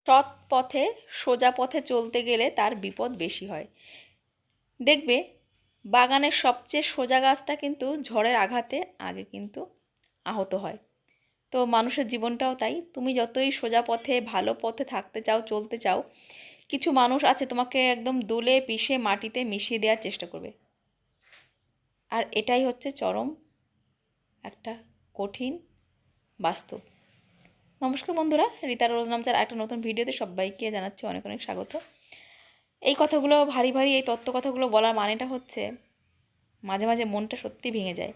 সৎ পথে সোজা পথে চলতে গেলে তার বিপদ বেশি হয়। দেখবে বাগানের সবচেয়ে সোজা গাছটা কিন্তু ঝড়ের আঘাতে আগে কিন্তু আহত হয়। তো মানুষের জীবনটাও তাই। তুমি যতই সোজা পথে ভালো পথে থাকতে চাও, চলতে চাও, কিছু মানুষ আছে তোমাকে একদম দোলে পিষে মাটিতে মিশিয়ে দেওয়ার চেষ্টা করবে। আর এটাই হচ্ছে চরম একটা কঠিন বাস্তব। নমস্কার বন্ধুরা, রীতার রোজনামচার একটা নতুন ভিডিওতে সবাইকে জানাচ্ছি অনেক অনেক স্বাগত। এই কথাগুলো ভারী ভারী এই তত্ত্ব কথাগুলো বলার মানেটা হচ্ছে মাঝে মাঝে মনটা সত্যি ভেঙে যায়।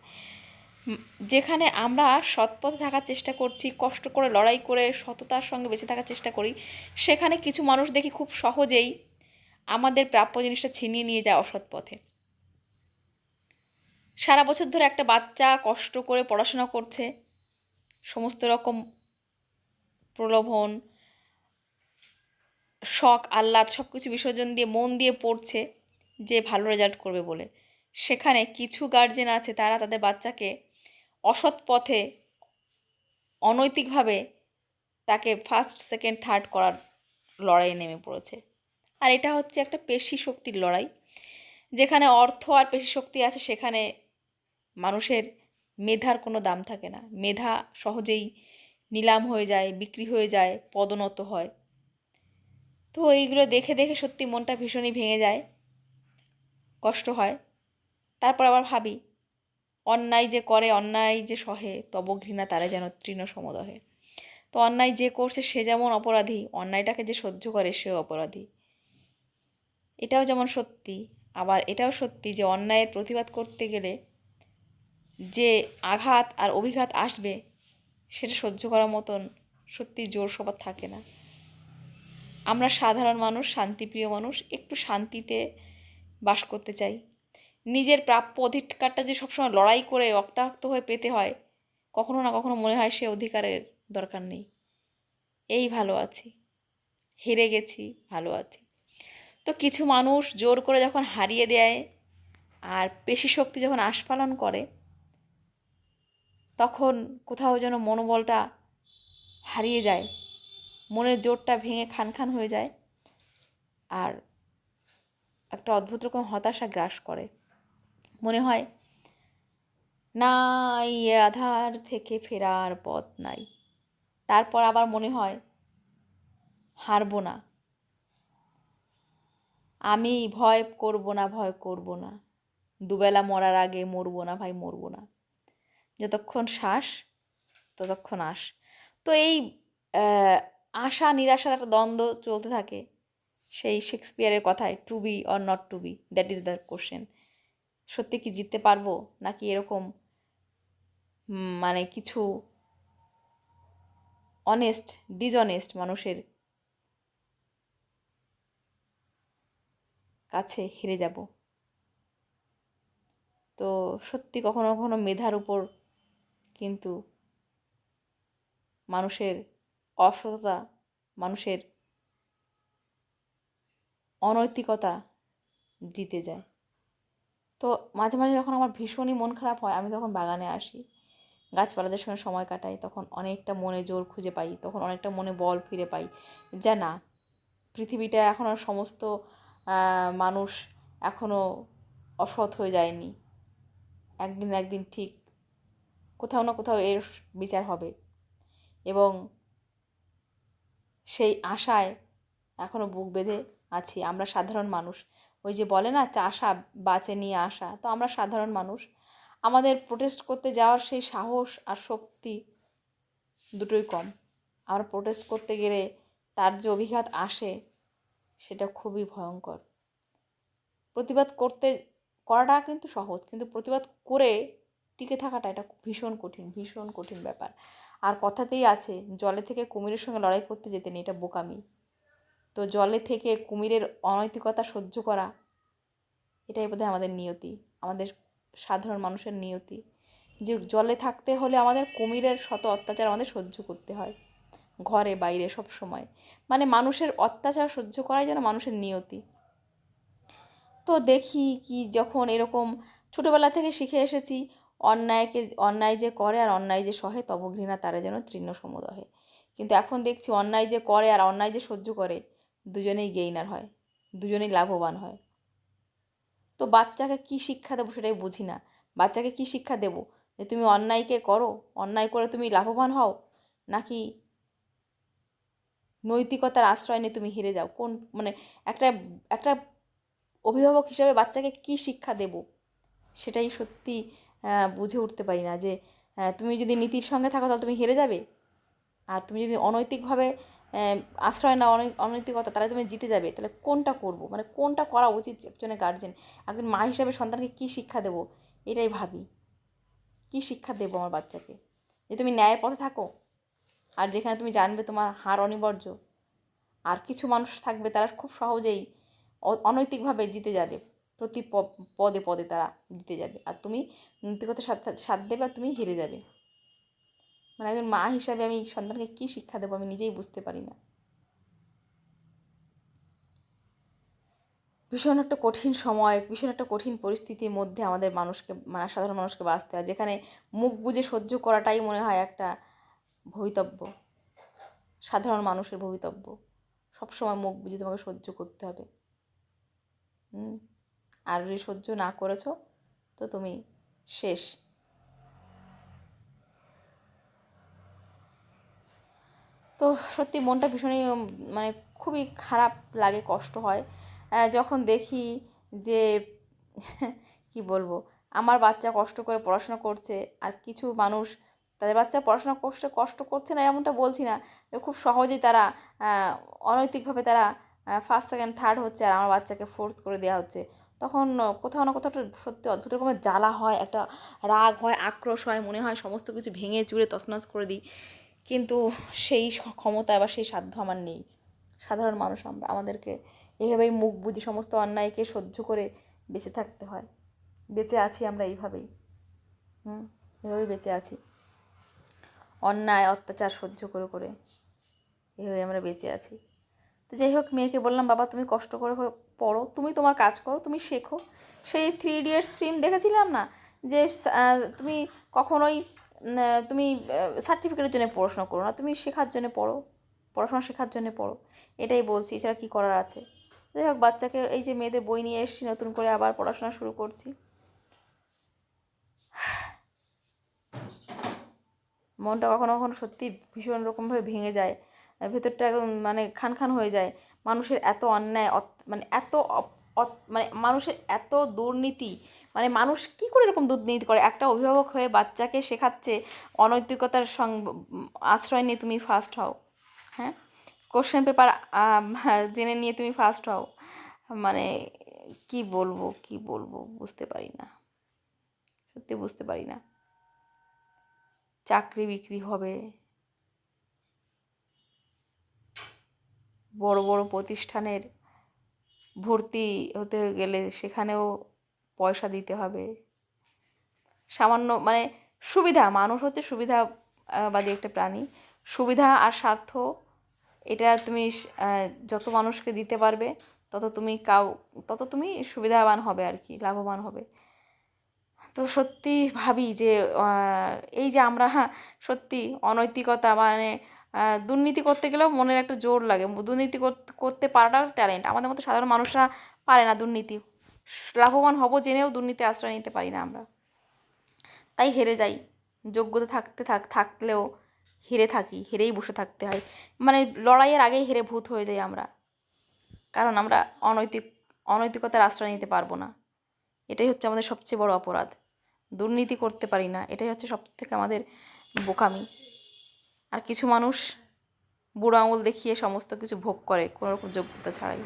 যেখানে আমরা সৎ পথে থাকার চেষ্টা করছি, কষ্ট করে লড়াই করে সততার সঙ্গে বেঁচে থাকার চেষ্টা করি, সেখানে কিছু মানুষ দেখি খুব সহজেই আমাদের প্রাপ্য জিনিসটা ছিনিয়ে নিয়ে যায় অসৎ পথে। সারা বছর ধরে একটা বাচ্চা কষ্ট করে পড়াশোনা করছে, সমস্ত রকম প্রলোভন, শখ আহ্লাদ সব কিছু বিসর্জন দিয়ে মন দিয়ে পড়ছে যে ভালো রেজাল্ট করবে বলে। সেখানে কিছু গার্জেন আছে তারা তাদের বাচ্চাকে অসৎ পথে অনৈতিকভাবে তাকে ফার্স্ট সেকেন্ড থার্ড করার লড়াইয়ে নেমে পড়েছে। আর এটা হচ্ছে একটা পেশি শক্তির লড়াই। যেখানে অর্থ আর পেশি শক্তি আছে সেখানে মানুষের মেধার কোনো দাম থাকে না। মেধা সহজেই নিলাম হয়ে যায়, বিক্রি হয়ে যায়, পদোন্নত হয়। তো এইগুলো দেখে দেখে সত্যি মনটা ভীষণই ভেঙে যায়, কষ্ট হয়। তারপর আবার ভাবি, অন্যায় যে করে, অন্যায় যে সহে, তব ঘৃণা তারে যেন তৃণ সমদহে। তো অন্যায় যে করছে সে যেমন অপরাধী, অন্যায়টাকে যে সহ্য করে সেও অপরাধী। এটাও যেমন সত্যি, আবার এটাও সত্যি যে অন্যায়ের প্রতিবাদ করতে গেলে যে আঘাত আর অভিঘাত আসবে সেটা সহ্য করার মতন সত্যি জোর সবার থাকে না। আমরা সাধারণ মানুষ, শান্তিপ্রিয় মানুষ, একটু শান্তিতে বাস করতে চাই। নিজের প্রাপ্য অধিকারটা যে সবসময় লড়াই করে রক্তাক্ত হয়ে পেতে হয়, কখনো না কখনো মনে হয় সে অধিকারের দরকার নেই। এই ভালো আছি, হেরে গেছি, ভালো আছি। তো কিছু মানুষ জোর করে যখন হারিয়ে দেয় আর পেশি শক্তি যখন আস্ফালন করে, তখন কোথাও যেন মনোবলটা হারিয়ে যায়, মনের জোরটা ভেঙে খান খান হয়ে যায়, আর একটা অদ্ভুত রকম হতাশা গ্রাস করে। মনে হয় নাই এ আধার থেকে ফেরার পথ নাই। তারপর আবার মনে হয় হারবো না, আমি ভয় করব না, ভয় করব না, দুবেলা মরার আগে মরবো না ভাই, মরবো না, যতক্ষণ শ্বাস ততক্ষণ আশ। তো এই আশা নিরাশার একটা দ্বন্দ্ব চলতে থাকে। সেই শেক্সপিয়ারের কথায়, to be or not to be, that is the question. সত্যি কি জিততে পারবো, নাকি এরকম মানে কিছু অনেস্ট ডিসঅনেস্ট মানুষের কাছে হেরে যাব। তো সত্যি কখনো কখনো মেধার উপর কিন্তু মানুষের অসততা, মানুষের অনৈতিকতা জিতে যায়। তো মাঝে মাঝে যখন আমার ভীষণই মন খারাপ হয়, আমি তখন বাগানে আসি, গাছপালাদের সঙ্গে সময় কাটাই, তখন অনেকটা মনে জোর খুঁজে পাই, তখন অনেকটা মনে বল ফিরে পাই যে না, পৃথিবীটা এখন আর সমস্ত মানুষ এখনও অসৎ হয়ে যায়নি। একদিন না একদিন ঠিক কোথাও না কোথাও এর বিচার হবে, এবং সেই আশায় এখনও বুক বেঁধে আছি আমরা সাধারণ মানুষ। ওই যে বলে না, চাষা বাঁচে নিয়ে আসা, তো আমরা সাধারণ মানুষ, আমাদের প্রোটেস্ট করতে যাওয়ার সেই সাহস আর শক্তি দুটোই কম। আমরা প্রোটেস্ট করতে গেলে তার যে অভিঘাত আসে সেটা খুবই ভয়ঙ্কর। প্রতিবাদ করাটা কিন্তু সহজ, কিন্তু প্রতিবাদ করে টিকে থাকাটা এটা ভীষণ কঠিন, ভীষণ কঠিন ব্যাপার। আর কথাতেই আছে, জলে থেকে কুমিরের সঙ্গে লড়াই করতে যেতে নেই, এটা বোকামি। তো জলে থেকে কুমিরের অনৈতিকতা সহ্য করা, এটাই বোধহয় আমাদের নিয়তি, আমাদের সাধারণ মানুষের নিয়তি, যে জলে থাকতে হলে আমাদের কুমিরের শত অত্যাচার আমাদের সহ্য করতে হয়, ঘরে বাইরে সব সময়। মানে মানুষের অত্যাচার সহ্য করাই যেন মানুষের নিয়তি। তো দেখি কি, যখন এরকম ছোটোবেলা থেকে শিখে এসেছি, অন্যায় যে করে আর অন্যায় যে সহে, তব ঘৃণা তারে যেন তৃণ সমদহে। কিন্তু এখন দেখছি অন্যায় যে করে আর অন্যায় যে সহ্য করে দুজনেই গেইনার হয়, দুজনেই লাভবান হয়। তো বাচ্চাকে কী শিক্ষা দেবো সেটাই বুঝি না। বাচ্চাকে কী শিক্ষা দেবো, যে তুমি অন্যায়কে করো, অন্যায় করে তুমি লাভবান হও, নাকি নৈতিকতার আশ্রয় নিয়ে তুমি হেরে যাও? কোন মানে একটা একটা অভিভাবক হিসাবে বাচ্চাকে কী শিক্ষা দেব সেটাই সত্যি বুঝে উঠতে পারি না। যে তুমি যদি নীতির সঙ্গে থাকো তাহলে তুমি হেরে যাবে, আর তুমি যদি অনৈতিকভাবে আশ্রয় নাও, অনৈতিকতা, তাহলে তুমি জিতে যাবে। তাহলে কোনটা করব, মানে কোনটা করা উচিত একজনের গার্জেন? একজন মা হিসাবে সন্তানকে কী শিক্ষা দেবো এটাই ভাবি। কী শিক্ষা দেবো আমার বাচ্চাকে? যে তুমি ন্যায়ের পথে থাকো, আর যেখানে তুমি জানবে তোমার হার অনিবার্য, আর কিছু মানুষ থাকবে তারা খুব সহজেই অনৈতিকভাবে জিতে যাবে, প্রতি পদে পদে তারা জিতে যাবে, আর তুমি নৈতিকতার সাথ দেবে আর তুমি হেরে যাবে। মানে একজন মা হিসাবে আমি সন্তানকে কী শিক্ষা দেবো আমি নিজেই বুঝতে পারি না। ভীষণ একটা কঠিন সময়, ভীষণ একটা কঠিন পরিস্থিতির মধ্যে আমাদের মানুষকে, মানে সাধারণ মানুষকে বাঁচতে হয়, যেখানে মুখ বুজে সহ্য করাটাই মনে হয় একটা ভবিতব্য, সাধারণ মানুষের ভবিতব্য। সবসময় মুখ বুজে তোমাকে সহ্য করতে হবে। আর যদি সহ্য না করেছো তো তুমি শেষ। তো সত্যি মনটা ভীষণই মানে খুবই খারাপ লাগে, কষ্ট হয় যখন দেখি যে কি বলবো, আমার বাচ্চা কষ্ট করে পড়াশোনা করছে, আর কিছু মানুষ তাদের বাচ্চা পড়াশোনা করছে, কষ্ট করছে না এমনটা বলছি না, খুব সহজেই তারা অনৈতিকভাবে তারা ফার্স্ট সেকেন্ড থার্ড হচ্ছে, আর আমার বাচ্চাকে ফোর্থ করে দেওয়া হচ্ছে। তখন কোথাও না কোথাও একটা সত্যি অদ্ভুত রকমের জ্বালা হয়, একটা রাগ হয়, আক্রোশ হয়, মনে হয় সমস্ত কিছু ভেঙে চুরে তছনছ করে দিই। কিন্তু সেই ক্ষমতা বা সেই সাধ্য আমার নেই। সাধারণ মানুষ আমরা, আমাদেরকে এইভাবেই মুখ বুজে সমস্ত অন্যায়কে সহ্য করে বেঁচে থাকতে হয়। বেঁচে আছি আমরা এইভাবেই, এভাবেই বেঁচে আছি, অন্যায় অত্যাচার সহ্য করে করে এভাবেই আমরা বেঁচে আছি। তো যাই হোক, মেয়েকে বললাম বাবা তুমি কষ্ট করে পড়ো, তুমি তোমার কাজ করো, তুমি শেখো। সেই 3 ইডিয়টস ফিল্ম দেখেছিলাম না, যে তুমি কখনোই তুমি সার্টিফিকেটের জন্য পড়াশোনা করো না, তুমি শেখার জন্য পড়ো, পড়াশোনা শেখার জন্য পড়ো, এটাই বলছি, এছাড়া কী করার আছে। যাই হোক, বাচ্চাকে এই যে মেয়েদের বই নিয়ে এসেছি, নতুন করে আবার পড়াশোনা শুরু করছি। মনটা কখনো কখনো সত্যি ভীষণ রকমভাবে ভেঙে যায়, ভেতরটা একদম মানে খান খান হয়ে যায়। মানুষের এত অন্যায়, মানে এত মানে মানুষের এত দুর্নীতি, মানে মানুষ কী করে এরকম দুর্নীতি করে? একটা অভিভাবক হয়ে বাচ্চাকে শেখাচ্ছে অনৈতিকতার আশ্রয় নিয়ে তুমি ফার্স্ট হও, হ্যাঁ, কোশ্চেন পেপার জেনে নিয়ে তুমি ফার্স্ট হও, মানে কি বলবো কি বলবো বুঝতে পারি না, সত্যি বুঝতে পারি না। চাকরি বিক্রি হবে, বড় বড় প্রতিষ্ঠানের ভর্তি হতে গেলে সেখানেও পয়সা দিতে হবে। সামান্য মানে সুবিধা, মানুষ হচ্ছে সুবিধাবাদী একটা প্রাণী। সুবিধা আর স্বার্থ, এটা তুমি যত মানুষকে দিতে পারবে তত তুমি সুবিধাবান হবে আর কি, লাভবান হবে। তো সত্যি ভাবি যে এই যে আমরা সত্যি অনৈতিকতা মানে দুর্নীতি করতে গেলেও মনের একটা জোর লাগে। দুর্নীতি করতে পারাটা ট্যালেন্ট, আমাদের মতো সাধারণ মানুষরা পারে না দুর্নীতি। লাভবান হব জেনেও দুর্নীতি আশ্রয় নিতে পারি না আমরা, তাই হেরে যাই। যোগ্যতা থাকলেও হেরে থাকি, হেরেই বসে থাকতে হয়, মানে লড়াইয়ের আগেই হেরে ভূত হয়ে যাই আমরা, কারণ আমরা অনৈতিকতার আশ্রয় নিতে পারবো না। এটাই হচ্ছে আমাদের সবচেয়ে বড় অপরাধ। দুর্নীতি করতে পারি না, এটাই হচ্ছে সবথেকে আমাদের বোকামি। আর কিছু মানুষ বুড়ো আঙুল দেখিয়ে সমস্ত কিছু ভোগ করে কোনো রকম যোগ্যতা ছাড়াই।